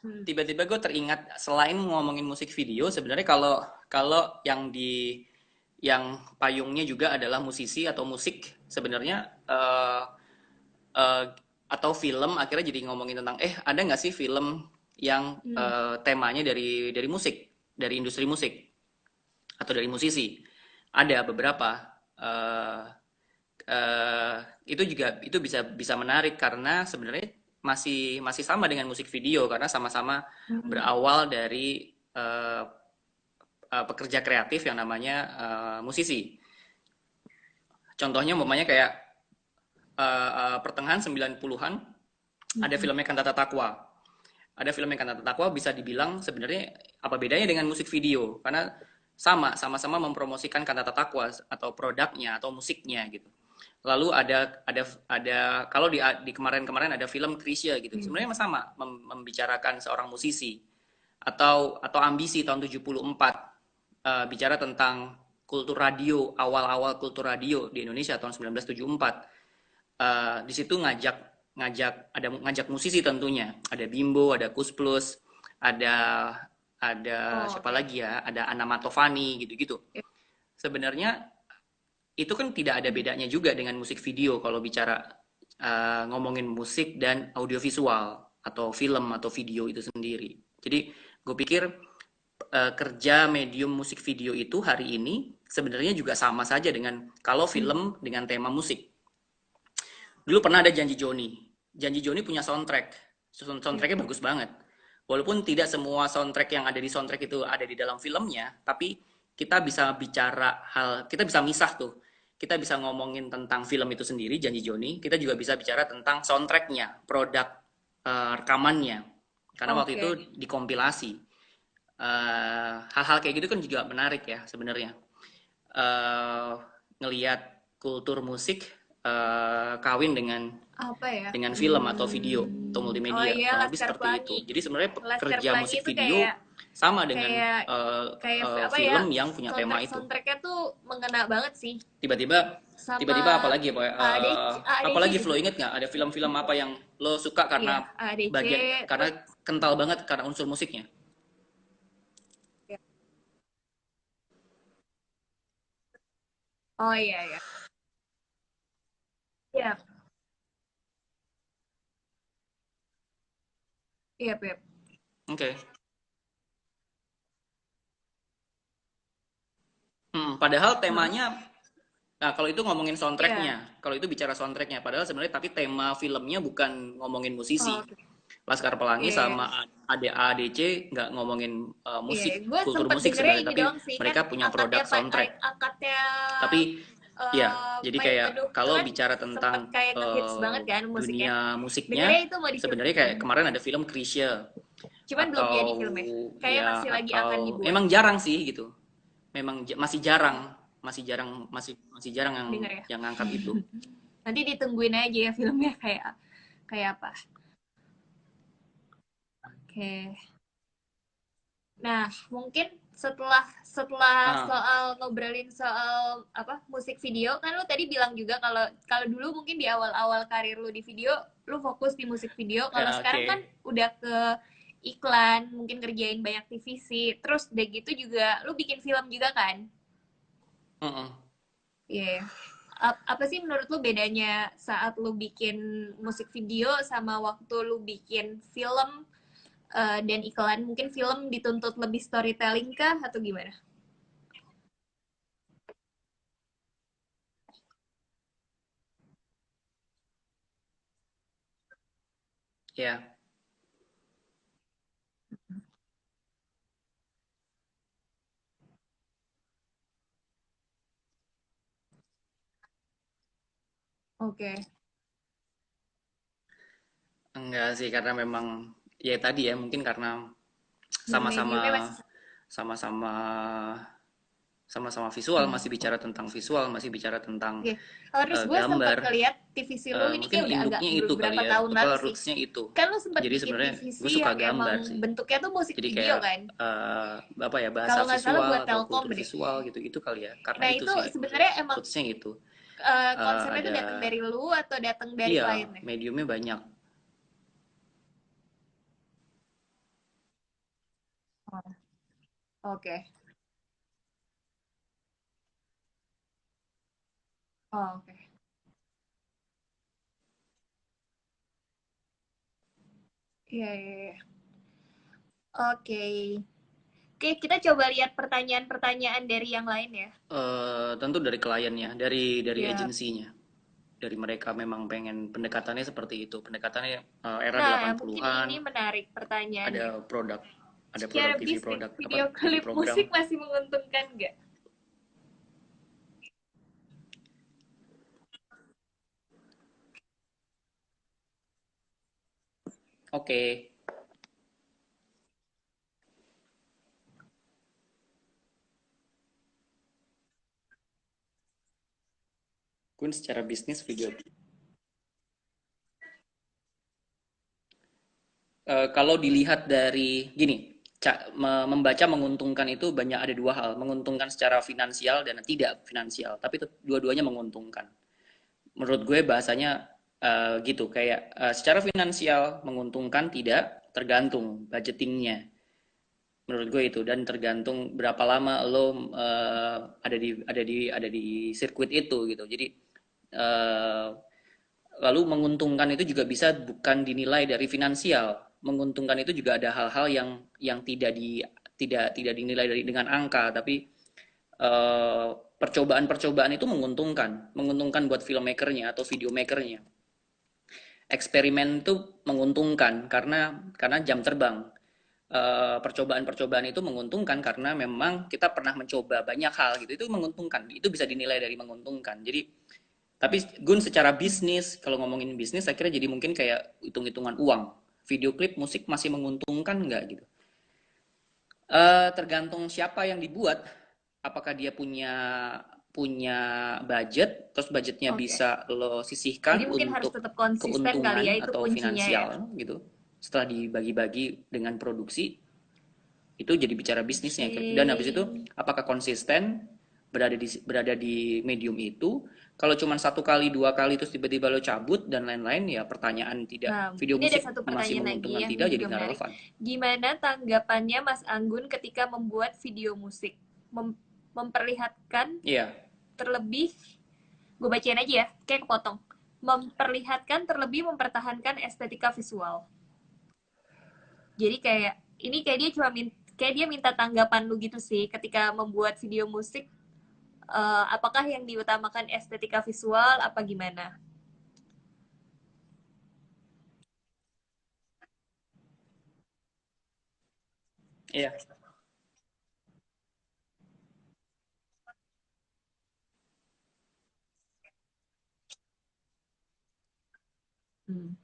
Hmm. tiba-tiba gue teringat, selain ngomongin musik video, sebenarnya kalau kalau yang payungnya juga adalah musisi atau musik, sebenarnya eh, atau film, akhirnya jadi ngomongin tentang ada nggak sih film yang Hmm. temanya dari musik, dari industri musik atau dari musisi. Ada beberapa. eh eh, itu juga itu bisa bisa menarik karena sebenarnya masih masih sama dengan musik video karena sama-sama Hmm. berawal dari pekerja kreatif yang namanya musisi. Contohnya umpamanya kayak pertengahan 90-an ada Hmm. filmnya Kantata Takwa. Ada filmnya Kantata Takwa bisa dibilang sebenarnya apa bedanya dengan musik video, karena sama-sama mempromosikan Kantata Takwa atau produknya atau musiknya gitu. Lalu ada kalau di kemarin-kemarin ada film Krisya gitu. Hmm. Sebenarnya sama membicarakan seorang musisi atau ambisi tahun 74 bicara tentang kultur radio, awal-awal kultur radio di Indonesia tahun 1974. Di situ ngajak ngajak musisi tentunya. Ada Bimbo, ada Kus Plus, ada ada Oh, siapa oke. lagi ya? Ada Anna Matovani gitu-gitu. Sebenarnya itu kan tidak ada Hmm. bedanya juga dengan musik video kalau bicara ngomongin musik dan audiovisual atau film atau video itu sendiri. Jadi gue pikir kerja medium musik video itu hari ini sebenarnya juga sama saja dengan kalau Hmm. film dengan tema musik. Dulu pernah ada Janji Joni. Janji Joni punya soundtrack. Ya. Soundtracknya bagus banget. Walaupun tidak semua soundtrack yang ada di soundtrack itu ada di dalam filmnya, tapi kita bisa bicara kita bisa misah tuh. Kita bisa ngomongin tentang film itu sendiri, Janji Joni. Kita juga bisa bicara tentang soundtracknya, produk rekamannya. Karena waktu itu Oke. dikompilasi. Hal-hal kayak gitu kan juga menarik ya sebenarnya. uh, Ngelihat kultur musik kawin Apa ya? dengan film atau video atau Oh multimedia, iya, kurang lebih Laskar seperti itu. Pelangi. Jadi sebenarnya Laskar pekerja Pelangi musik itu video kayak Sama dengan Kayak apa ya, film yang punya tema itu. soundtracknya tuh mengena banget sih. Tiba-tiba Sama tiba-tiba apalagi ya, Pak? AADC Apalagi Flo juga. inget nggak ada film-film apa yang lo suka Iya, karena AADC bagian terus karena kental banget karena unsur musiknya? ya. Oh iya ya. Iya, iya, Beb. Oke. Padahal Heeh. temanya, nah kalau itu ngomongin Iya. soundtracknya, kalau itu bicara soundtracknya, padahal sebenarnya tapi tema filmnya bukan ngomongin Oh, musisi. oke. Laskar Pelangi Iya, iya. sama ADADC nggak ngomongin Iya, musik, gue kultur sempet musik dengernya sebenarnya, ini tapi doang sih kan, mereka punya akadnya produk soundtrack. akadnya Tapi ya, jadi Mayang kayak Teduh itu kalau kan bicara sempet tentang kayak ngehits banget kan musiknya. dunia Dengernya musiknya, itu mau di film. sebenarnya kayak kemarin ada film Krisya, Cuman belum jadi atau filmnya. Kayaknya ya masih lagi akan atau dibuat. emang jarang sih gitu. Memang masih jarang, masih jarang yang Denger ya. ngangkat itu. Nanti ditungguin aja ya filmnya kayak kayak apa. Oke. Nah, mungkin setelah setelah Ah, soal ngobrolin soal apa musik video kan lu tadi bilang juga kalau kalau dulu mungkin di awal-awal karir lu di video lu fokus di musik video, kalau ya, sekarang kan oke. udah ke iklan, mungkin kerjain banyak TVC, terus udah gitu juga lu bikin film juga kan? Mm-mm. Iya. Yeah. Apa sih menurut lu bedanya saat lu bikin musik video sama waktu lu bikin film dan iklan? Mungkin film dituntut lebih storytelling kah atau gimana? Ya, Oke. enggak sih karena memang ya tadi ya mungkin karena sama-sama Mediumnya masih sama-sama sama-sama visual, masih bicara tentang visual, masih bicara tentang oke. Terus gue sempet gambar. ngeliat TVC lu ini Mungkin kayak udah agak induknya itu kali beberapa ya, tahun apa lalu sih. rootsnya itu. Kan lu sempet Jadi bikin sebenarnya TVC gue suka yang emang gambar sih. bentuknya tuh musik Jadi video kayak kan? apa ya, bahasa Kalau nggak salah visual buat atau Telkom kultur deh. visual gitu itu kali ya. Karena Nah itu itu sih sebenarnya emang rootsnya itu. konsepnya tuh Ada, datang dari lu atau datang dari iya, kliennya? mediumnya banyak. Oh, oke. Oh, oke. Iya, iya, iya. Oke. Oke, kita coba lihat pertanyaan-pertanyaan dari yang lain ya. Tentu dari kliennya, dari Ya. agensinya. Dari mereka memang pengen pendekatannya seperti itu. Pendekatannya era Nah, mungkin 80-an, ini menarik pertanyaannya. ada produk, ada Secara produk TV, bisnis, produk apa video TV klip program. musik masih menguntungkan nggak? Oke, Kun secara bisnis video. Kalau dilihat dari gini, membaca menguntungkan itu banyak, ada dua hal, menguntungkan secara finansial dan tidak finansial, tapi dua-duanya menguntungkan. Menurut gue bahasanya gitu, kayak secara finansial menguntungkan tidak, tergantung budgetingnya. Menurut gue itu, dan tergantung berapa lama lo ada di sirkuit itu gitu. Jadi uh, lalu menguntungkan itu juga bisa bukan dinilai dari finansial. Menguntungkan itu juga ada hal-hal yang tidak dinilai dari dengan angka, tapi percobaan-percobaan itu menguntungkan buat filmmakernya atau videomakernya. Eksperimen itu menguntungkan karena jam terbang. Percobaan-percobaan itu menguntungkan karena memang kita pernah mencoba banyak hal gitu, itu menguntungkan, itu bisa dinilai dari menguntungkan. Jadi tapi Gun secara bisnis, kalau ngomongin bisnis akhirnya jadi mungkin kayak hitung-hitungan uang. Video klip musik masih menguntungkan nggak gitu? Tergantung siapa yang dibuat. Apakah dia punya punya budget, terus budgetnya Oke. bisa lo Jadi sisihkan mungkin harus untuk tetap konsisten kali ya, keuntungan itu atau kuncinya ya. finansial gitu. Setelah dibagi-bagi dengan produksi, Itu jadi bicara bisnisnya. Dan habis itu apakah konsisten berada di medium itu? Kalau cuma satu kali, dua kali terus tiba-tiba lo cabut dan lain-lain, ya pertanyaan tidak Nah, video ini ada musik satu masih pertanyaan lagi menguntungkan yang tidak ini jadi juga nggak menarik. relevan. Gimana tanggapannya Mas Anggun ketika membuat video musik? Memperlihatkan Iya, terlebih, gue bacain aja ya, kayak kepotong. Memperlihatkan terlebih mempertahankan estetika visual. Jadi kayak ini kayak dia cuma kayak dia minta tanggapan lu gitu sih ketika membuat video musik. Apakah yang diutamakan estetika visual apa gimana? iya, Hmm.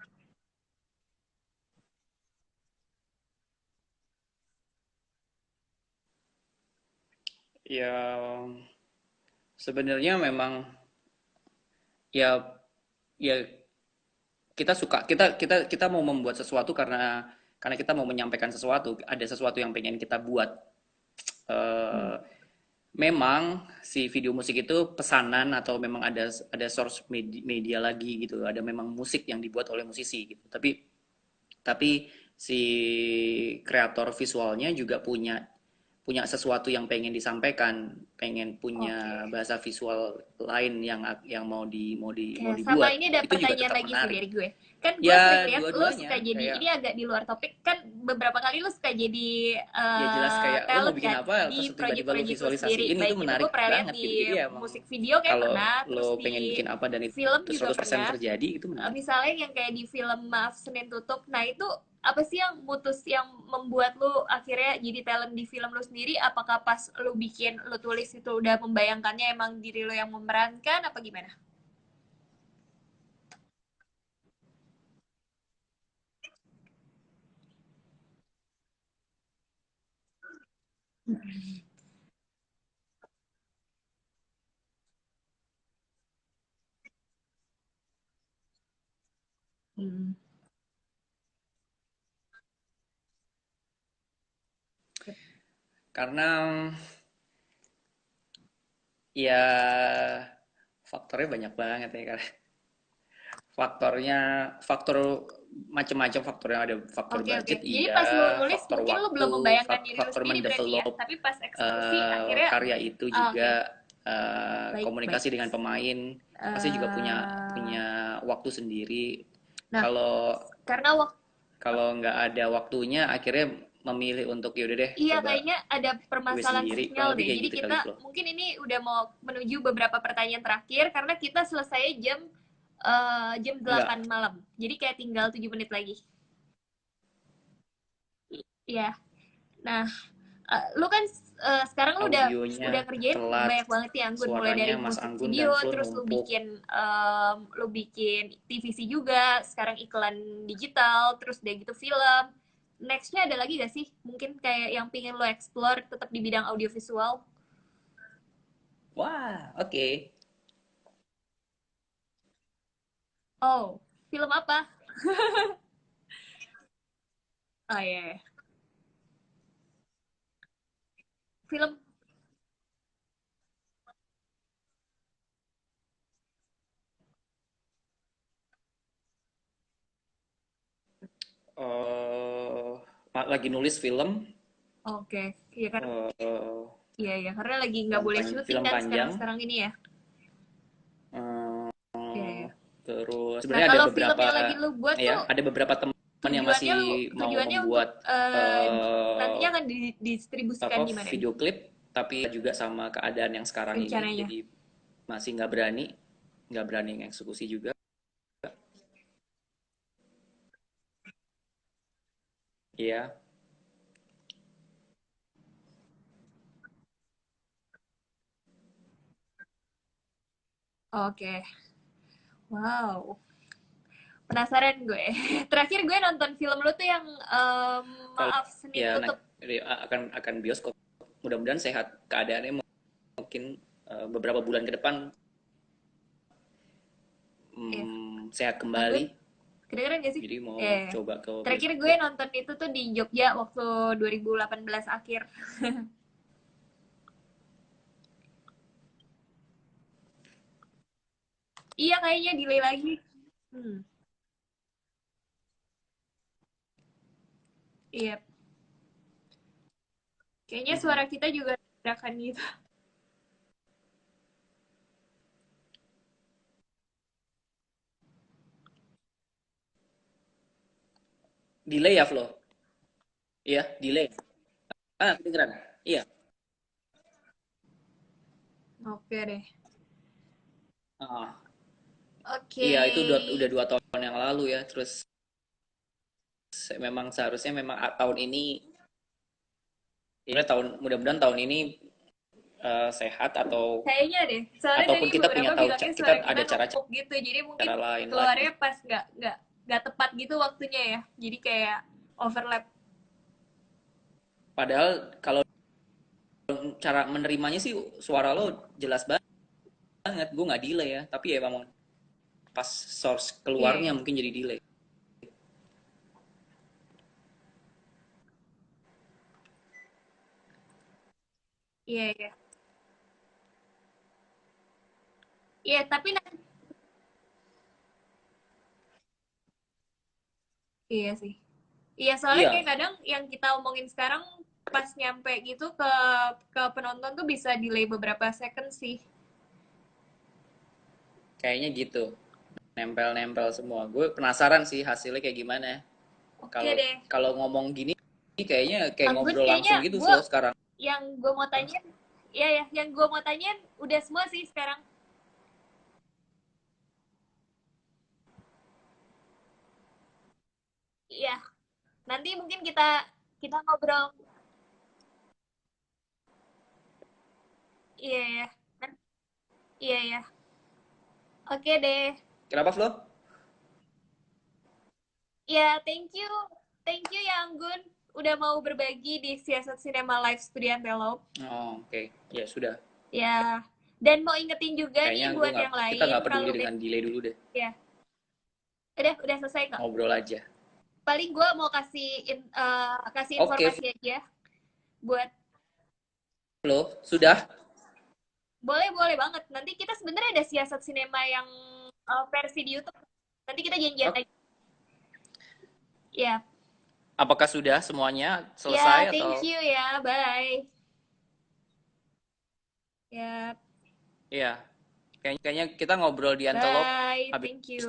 ya sebenarnya memang ya ya kita suka kita mau membuat sesuatu karena kita mau menyampaikan sesuatu, ada sesuatu yang pengen kita buat. Hmm. Eh, Memang si video musik itu pesanan atau memang ada source media lagi gitu, ada memang musik yang dibuat oleh musisi gitu, tapi si kreator visualnya juga punya punya sesuatu yang pengen disampaikan, pengen punya Oke. bahasa visual lain yang mau Oke, sama dibuat, ini ada itu juga pertanyaan tetap lagi sih menarik. dari gue. Kan gue sering Ya lihat lo suka dua-duanya jadi, kayak ini agak di luar topik, kan beberapa kali lo suka jadi ya jelas kayak lo mau talent bikin kan apa terus di tiba-tiba lo project-project lo sendiri. visualisasiin, itu Baik itu menarik gue pernah lihat banget gitu. di Jadi ya emang musik video kayak kalau pernah, terus lo pengen di bikin apa dan film itu juga 100% pernah. terjadi, itu menarik. Misalnya yang kayak di film Maaf Senin Tutup, nah itu apa sih yang mutus yang membuat lu akhirnya jadi talent di film lu sendiri? Apakah pas lu bikin, lu tulis itu udah membayangkannya emang diri lu yang memerankan apa gimana? Hmm. Karena ya faktornya banyak banget ya, karena faktornya faktor macam-macam faktornya, ada faktor Oke, oke. budget, Jadi pas lu iya, nulis faktor mungkin lu belum waktu, membayangkan diri lu faktor sendiri berarti ya. mendevelop Tapi pas eksekusi akhirnya karya itu oke, juga, baik, baik. komunikasi dengan pemain pasti juga punya eh punya waktu sendiri. nah, Kalau karena waktu kalau nggak ada waktunya akhirnya memilih untuk yaudah deh iya coba kayaknya ada gue permasalahan sendiri, sinyal kurang lebih deh. kayak Jadi gitu kita kali bro. mungkin ini udah mau menuju beberapa pertanyaan terakhir karena kita selesai jam Enggak, 8 malam. Jadi kayak tinggal 7 menit lagi. Iya. Nah, lu kan sekarang lu audionya udah ngerjain telat, banyak banget ya Anggun, mulai suaranya dari Mas musik Anggun dan video, Flo terus numpuk. lu bikin TVC juga, sekarang iklan digital, terus udah gitu film. Nextnya ada lagi gak sih? Mungkin kayak yang pingin lo explore tetap di bidang audiovisual? Wah, oke. Oh, film apa? Oh iya, yeah. Film. eh Lagi nulis film, Oke, okay. Iya kan? eh Iya ya, karena lagi nggak boleh syuting film kan panjang. sekarang ini ya. eh Iya ya. Terus Nah, sebenarnya ada kalau film beberapa, yang lagi lu buat ya tuh ada beberapa teman yang masih mau tujuannya untuk membuat nantinya akan didistribusikan apa di mana nih video klip, tapi juga sama keadaan yang sekarang ini rencananya? jadi masih nggak berani eksekusi juga. Iya. Oke, wow, penasaran gue. Terakhir gue nonton film lu tuh yang Kalau Maaf Senin ya Tutup. akan bioskop, mudah-mudahan sehat keadaannya, mungkin beberapa bulan ke depan Iya, sehat Anggun. kembali. Kedengeran gak sih? Jadi mau Eh, coba ke terakhir gue bioskop. nonton itu tuh di Jogja waktu 2018 akhir. Iya kayaknya delay lagi. Hmm, iya. Kayaknya suara Mhm. kita juga akan gitu. Delay ya, Flo? Iya, delay. Ah, kedengeran. Iya. Oke deh. Ah, Oke. iya itu udah 2 tahun yang lalu ya. Terus memang seharusnya memang tahun ini, ini tahun mudah-mudahan tahun ini sehat atau Kayaknya deh. Soalnya tadi ataupun kita beberapa punya tahu bilangnya kita suara kita ada numpuk gitu. Jadi mungkin cara-cara lain lagi. keluarnya pas nggak tepat gitu waktunya ya. Jadi kayak overlap. Padahal kalau cara menerimanya sih suara lo jelas banget. Gue nggak delay ya, tapi ya memang pas source Iya, keluarnya iya. mungkin jadi delay. Iya, iya. Iya, tapi iya sih. Iya, soalnya Iya, kayak kadang yang kita omongin sekarang pas nyampe gitu ke penonton tuh bisa delay beberapa second sih. kayaknya gitu. Nempel-nempel semua. Gue penasaran sih hasilnya kayak gimana. Oke Kalau deh. kalau ngomong gini kayaknya kayak Anggun ngobrol kayaknya langsung gitu gue Flo sekarang. yang gue mau tanyain, iya ya, yang gue mau tanyain udah semua sih sekarang. Iya, nanti mungkin kita kita ngobrol. Iya ya. Iya ya. Oke deh. Kenapa Flo? Ya, thank you. Thank you ya Anggun. Udah mau berbagi di Siasat Cinema Live Studiantelo. Oh, oke. Ya sudah. Ya. Dan mau ingetin juga Kayaknya nih gue buat nggak yang kita lain nggak peduli kalau dengan delay dulu deh. ya. Udah selesai kok. Ngobrol aja. Paling gue mau kasih Oke, informasi aja buat Flo, sudah. boleh boleh banget. Nanti kita sebenarnya ada Siasat Cinema yang versi di YouTube. Nanti kita janjian Oh, lagi. Ya. apakah sudah semuanya Ya, selesai thank atau? you ya. Bye. Ya, Iya, kayaknya kita ngobrol di envelope bye. habis Thank itu you.